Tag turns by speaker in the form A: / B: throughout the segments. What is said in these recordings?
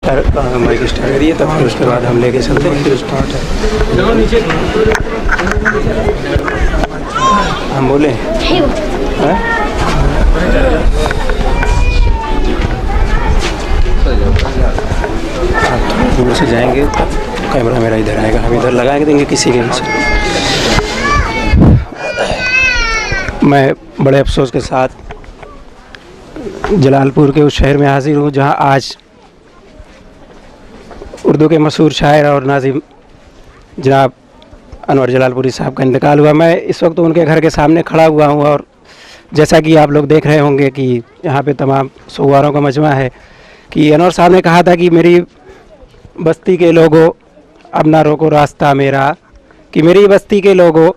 A: Mic start करिए, तब फिर उसके बाद हम लेके चलते हैं। फिर स्टार्ट है, चलो नीचे हम बोले दूर से जाएंगे तब कैमरा मेरा इधर आएगा, हम इधर लगा के देंगे किसी के नीचे। मैं बड़े अफसोस के साथ जलालपुर के उस शहर में हाजिर हूँ जहाँ आज उर्दू के मशहूर शायर और नाज़िम जनाब अनवर जलालपुरी साहब का इंतकाल हुआ। मैं इस वक्त उनके घर के सामने खड़ा हुआ हूँ और जैसा कि आप लोग देख रहे होंगे कि यहाँ पे तमाम सोगवारों का मजमा है कि अनवर साहब ने कहा था कि मेरी बस्ती के लोगों अब ना रोको रास्ता मेरा, कि मेरी बस्ती के लोगों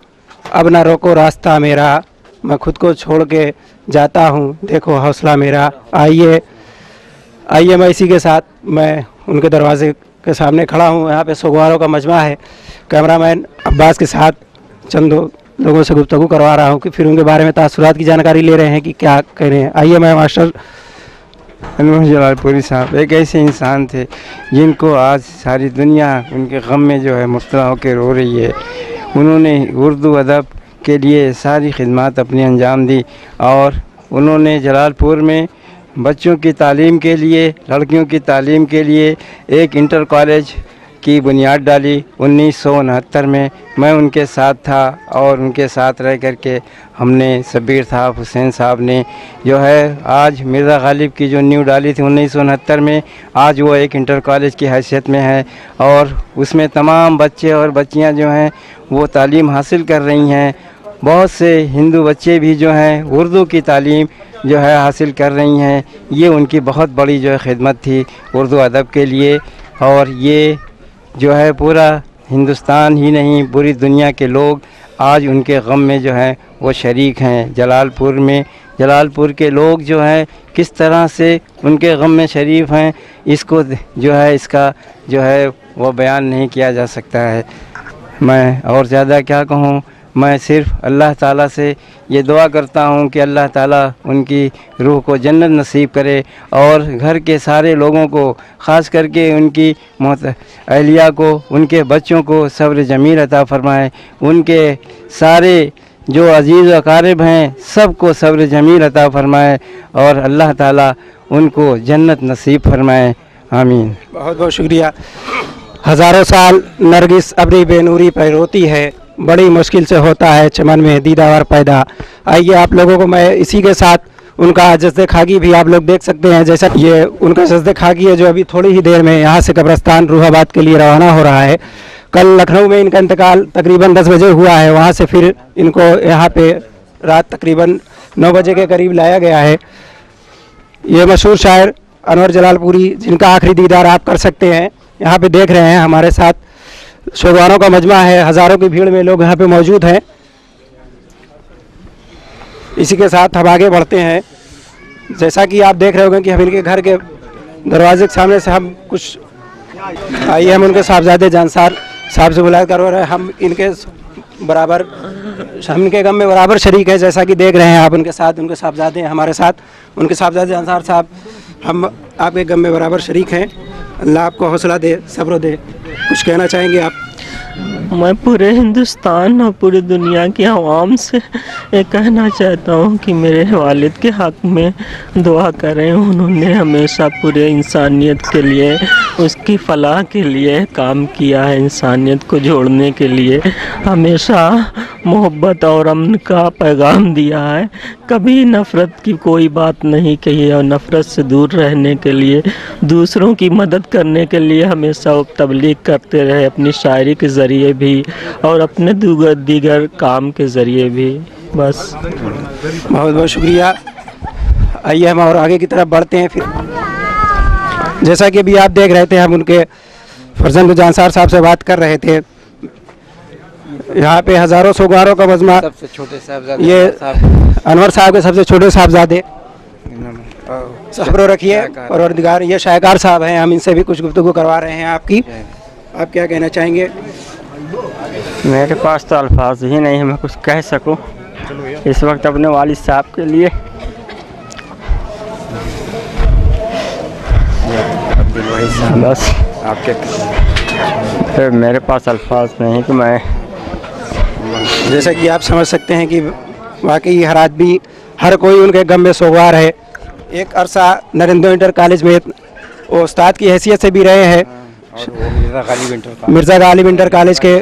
A: अब ना रोको रास्ता मेरा, मैं खुद को छोड़ के जाता हूँ देखो हौसला मेरा। आइए मैं इसी के साथ मैं उनके दरवाजे के सामने खड़ा हूँ। यहाँ पे सोगवारों का मजमा है। कैमरामैन अब्बास के साथ चंद लोगों से गुफ्तगू करवा रहा हूँ कि फिर उनके बारे में तासुरात की जानकारी ले रहे हैं कि क्या कह रहे हैं। आइए मैं मास्टर
B: अनवर जलालपुरी साहब एक ऐसे इंसान थे जिनको आज सारी दुनिया उनके गम में जो है मुब्तला होकर रो रही है। उन्होंने उर्दू अदब के लिए सारी खिदमत अपनी अंजाम दी और उन्होंने जलालपुर में बच्चों की तालीम के लिए, लड़कियों की तालीम के लिए एक इंटर कॉलेज की बुनियाद डाली 1969 में। मैं उनके साथ था और उनके साथ रह कर के हमने सबीर साहब, हुसैन साहब ने जो है आज मिर्ज़ा गालिब की जो नींव डाली थी 1969 में, आज वो एक इंटर कॉलेज की हैसियत में है और उसमें तमाम बच्चे और बच्चियां जो हैं वो तालीम हासिल कर रही हैं। बहुत से हिंदू बच्चे भी जो हैं उर्दू की तालीम जो है हासिल कर रही हैं। ये उनकी बहुत बड़ी जो है खिदमत थी उर्दू अदब के लिए और ये जो है पूरा हिंदुस्तान ही नहीं पूरी दुनिया के लोग आज उनके गम में जो है वो शरीक हैं। जलालपुर में जलालपुर के लोग जो हैं किस तरह से उनके गम में शरीक हैं, इसको जो है इसका जो है वो बयान नहीं किया जा सकता है। मैं और ज़्यादा क्या कहूँ, मैं सिर्फ़ अल्लाह ताला से ये दुआ करता हूँ कि अल्लाह ताला उनकी रूह को जन्नत नसीब करे और घर के सारे लोगों को, ख़ास करके उनकी अहलिया को, उनके बच्चों को सब्र जमील अता फ़रमाए। उनके सारे जो अजीज़ व अकारिब हैं सबको सब्र जमील अता फ़रमाए और अल्लाह ताला उनको जन्नत नसीब फ़रमाए। आमीन।
A: बहुत बहुत शुक्रिया। हज़ारों साल नरगिस अपनी बेनूरी पर रोती है, बड़ी मुश्किल से होता है चमन में दीदार पैदा। आइए आप लोगों को मैं इसी के साथ उनका जज्दे खाकी भी आप लोग देख सकते हैं। जैसा ये उनका जज्दे खाकी है जो अभी थोड़ी ही देर में यहाँ से कब्रस्तान रूहाबाद के लिए रवाना हो रहा है। कल लखनऊ में इनका इंतकाल तकरीबन 10 बजे हुआ है, वहाँ से फिर इनको यहाँ पे रात तकरीबन 9 बजे के करीब लाया गया है। ये मशहूर शायर अनवर जलालपुरी जिनका आखिरी दीदार आप कर सकते हैं, यहाँ पे देख रहे हैं हमारे साथ सोगवारों का मजमा है। हज़ारों की भीड़ में लोग यहाँ पे मौजूद हैं। इसी के साथ हम आगे बढ़ते हैं। जैसा कि आप देख रहे होंगे कि हम इनके घर के दरवाजे के सामने से हम कुछ आइए हम उनके साहबजादे जानसार साहब से मुलाकात करवा रहे हैं। हम इनके बराबर, हम इनके गम में बराबर शरीक है। जैसा कि देख रहे हैं आप उनके साथ उनके साहबजादे हैं हमारे साथ, उनके साहबजादे जानसार साहब, हम आपके गम में बराबर शरीक हैं। अल्लाह आपको हौसला दे, सब्र दे। कुछ कहना चाहेंगे आप?
C: मैं पूरे हिंदुस्तान और पूरी दुनिया की आवाम से ये कहना चाहता हूँ कि मेरे वालिद के हक़ में दुआ करें। उन्होंने हमेशा पूरे इंसानियत के लिए, उसकी फ़लाह के लिए काम किया है। इंसानियत को जोड़ने के लिए हमेशा मोहब्बत और अमन का पैगाम दिया है। कभी नफ़रत की कोई बात नहीं कही और नफ़रत से दूर रहने के लिए, दूसरों की मदद करने के लिए हमेशा वो तबलीग करते रहे, अपनी शायरी के ज़रिए भी और अपने दीगर काम के ज़रिए भी। बस
A: बहुत बहुत शुक्रिया। आइए हम और आगे की तरफ बढ़ते हैं। फिर जैसा कि अभी आप देख रहे थे, हम उनके फर्जंद जानसार साहब से बात कर रहे थे। यहाँ पे हज़ारों सोगवारों का मजमा,
B: सबसे छोटे साहबजादे
A: ये अनवर साहब के सबसे छोटे साहबजादे सब्र रखिए और दिगार, ये शायकार साहब हैं। हम इनसे भी कुछ गुफ्तगू करवा रहे हैं आपकी। आप क्या कहना चाहेंगे?
D: मेरे पास तो अल्फाज ही नहीं है मैं कुछ कह सकूं इस वक्त अपने वालिद साहब के लिए।
B: वही साहब
D: बस
B: आपके
D: फिर मेरे पास अल्फाज नहीं कि मैं
A: जैसा कि आप समझ सकते हैं कि वाकई हर आदमी, हर कोई उनके गम में सोगवार है। एक अरसा नरेंद्र इंटर कॉलेज में वो उस्ताद की हैसियत से भी रहे हैं।
B: और वो
A: मिर्ज़ा गालिब इंटर कॉलेज के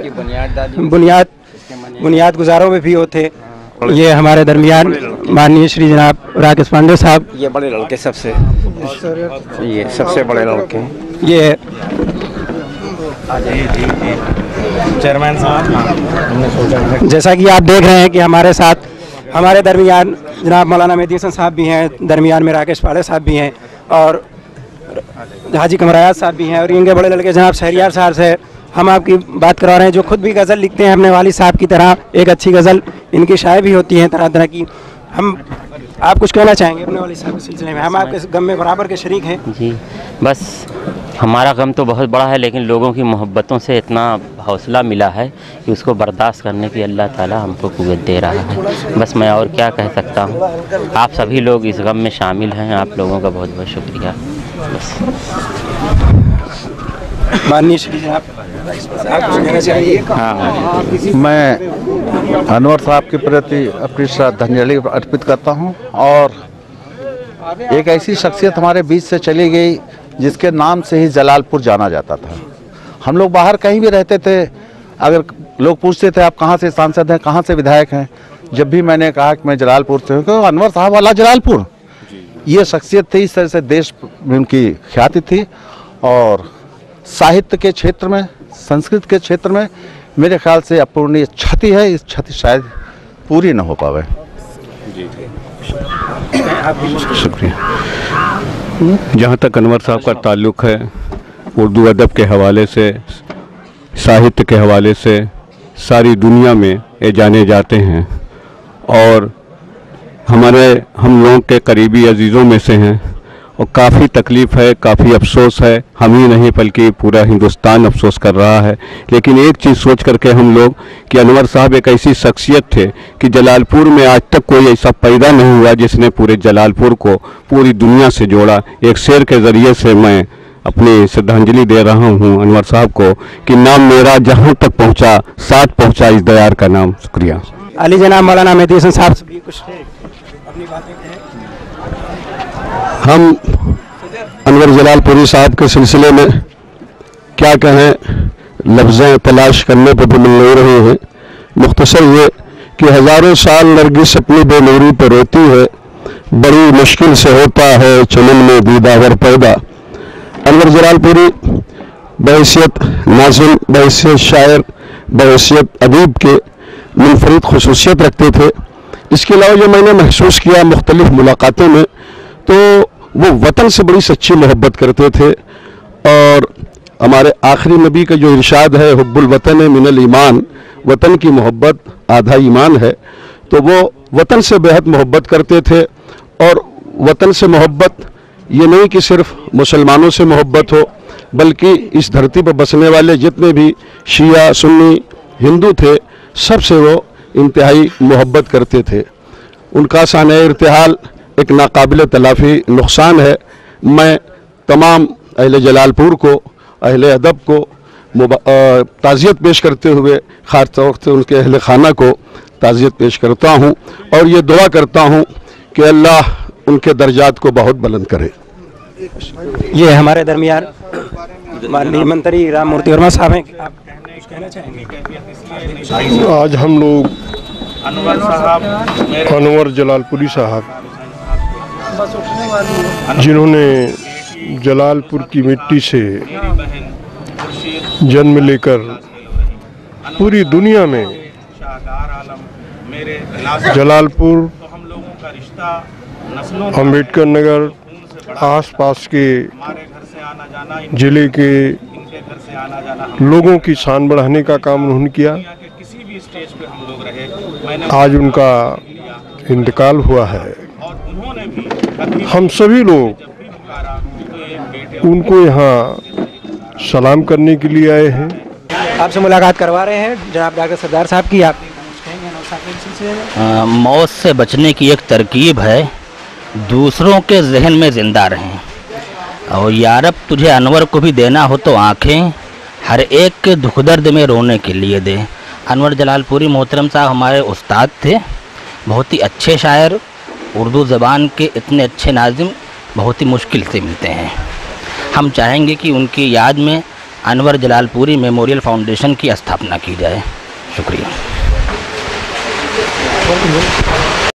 A: बुनियाद गुजारों में भी वो थे। ये हमारे दरमियान माननीय श्री जनाब राकेश पांडे साहब,
B: ये बड़े लड़के सबसे, ये सबसे बड़े लड़के
A: ये
B: चेयरमैन साहब।
A: जैसा कि आप देख रहे हैं कि हमारे साथ हमारे दरमियान जनाब मौलाना मेहदी हसन साहब भी हैं, दरमियान में राकेश पांडे साहब भी हैं और हाजी कमरायात साहब भी हैं और इनके बड़े लड़के जनाब शहरियार साहब से हम आपकी बात करा रहे हैं, जो खुद भी गज़ल लिखते हैं अपने वालिद साहब की तरह। एक अच्छी गज़ल इनकी शाये भी होती हैं तरह तरह की। आप कुछ कहना चाहेंगे अपने वालिद साहब के सिलसिले में? हम आपके गम में बराबर के शरीक हैं।
E: जी, बस हमारा गम तो बहुत बड़ा है, लेकिन लोगों की मोहब्बतों से इतना हौसला मिला है कि उसको बर्दाश्त करने की अल्लाह ताला हमको कुव्वत दे रहा है। बस मैं और क्या कह सकता हूँ। आप सभी लोग इस गम में शामिल हैं, आप लोगों का बहुत बहुत शुक्रिया। बस
A: माननीय श्री जनाब आप कुछ कहना चाहिए?
F: हाँ, मैं अनवर साहब के प्रति अपनी श्रद्धांजलि अर्पित करता हूं। और एक ऐसी शख्सियत हमारे बीच से चली गई जिसके नाम से ही जलालपुर जाना जाता था। हम लोग बाहर कहीं भी रहते थे, अगर लोग पूछते थे आप कहाँ से सांसद हैं, कहाँ से विधायक हैं, जब भी मैंने कहा कि मैं जलालपुर से हूँ, तो अनवर साहब वाला जलालपुर, ये शख्सियत थी। इस तरह से देश में उनकी ख्याति थी। और साहित्य के क्षेत्र में, संस्कृत के क्षेत्र में मेरे ख्याल से अपूर्णीय क्षति है। इस क्षति शायद पूरी न हो पावे।
G: शुक्रिया। जहाँ तक अनवर साहब का ताल्लुक़ है, उर्दू अदब के हवाले से, साहित्य के हवाले से सारी दुनिया में ये जाने जाते हैं और हम लोगों के करीबी अजीज़ों में से हैं। और काफ़ी तकलीफ़ है, काफ़ी अफसोस है, हम ही नहीं बल्कि पूरा हिंदुस्तान अफसोस कर रहा है। लेकिन एक चीज़ सोच करके हम लोग कि अनवर साहब एक ऐसी शख्सियत थे कि जलालपुर में आज तक कोई ऐसा पैदा नहीं हुआ जिसने पूरे जलालपुर को पूरी दुनिया से जोड़ा। एक शेर के ज़रिए से मैं अपनी श्रद्धांजलि दे रहा हूँ अनवर साहब को कि नाम मेरा जहाँ तक पहुँचा, साथ पहुँचा इस दयार का नाम। शुक्रिया।
A: अली जनाब मौलाना मेहदी हसन साहब से भी कुछ अपनी बातें कहें।
G: हम अनवर जलालपुरी साहब के सिलसिले में क्या कहें, लफ्ज़ें तलाश करने पर भी मिल नहीं रहे हैं। मुख्तसर ये कि हज़ारों साल नरगिस अपनी बेनूरी पर रोती है, बड़ी मुश्किल से होता है चमन में दीदावर पैदा। अनवर जलालपुरी बहैसियत नाज़िम, बहैसियत शायर, बहैसियत अदीब के मुनफरिद खुसूसियत रखते थे। इसके अलावा जो मैंने महसूस किया मुख्तलिफ मुलाकातों में, तो वो वतन से बड़ी सच्ची मोहब्बत करते थे। और हमारे आखिरी नबी का जो इरशाद है, हुब्बुल वतन मिनल ईमान, वतन की मोहब्बत आधा ईमान है, तो वो वतन से बेहद मोहब्बत करते थे। और वतन से मोहब्बत ये नहीं कि सिर्फ मुसलमानों से मोहब्बत हो, बल्कि इस धरती पर बसने वाले जितने भी शिया सुन्नी हिंदू थे, सबसे वो इंतहाई मोहब्बत करते थे। उनका साने इर्तिहाल एक नाकाबिल तलाफ़ी नुकसान है। मैं तमाम अहले जलालपुर को, अहले अदब को ताज़ियत पेश करते हुए ख़ास तौर से उनके अहले खाना को ताज़ियत पेश करता हूँ और ये दुआ करता हूँ कि अल्लाह उनके दर्जात को बहुत बुलंद करे।
A: ये हमारे दरमियान माननीय मंत्री राम मूर्ति वर्मा साहब हैं। आप कुछ कहना चाहेंगे?
H: आज हम लोग अनवर जलालपुरी साहब, जिन्होंने जलालपुर की मिट्टी से जन्म लेकर पूरी दुनिया में जलालपुर, अंबेडकर नगर, आसपास के ज़िले के लोगों की शान बढ़ाने का काम उन्होंने किया। आज उनका इंतकाल हुआ है। हम सभी लोग उनको यहाँ सलाम करने के लिए आए हैं।
A: आपसे मुलाकात करवा रहे हैं जनाब डॉक्टर सरदार साहब की। आप
E: मौत से बचने की एक तरकीब है, दूसरों के जहन में ज़िंदा रहें।
I: और यारब तुझे अनवर को भी देना हो तो आँखें, हर एक के दुख दर्द में रोने के लिए दे। अनवर जलालपुरी मोहतरम साहब हमारे उस्ताद थे, बहुत ही अच्छे शायर, उर्दू ज़बान के इतने अच्छे नाज़िम बहुत ही मुश्किल से मिलते हैं। हम चाहेंगे कि उनकी याद में अनवर जलालपुरी मेमोरियल फाउंडेशन की स्थापना की जाए। शुक्रिया।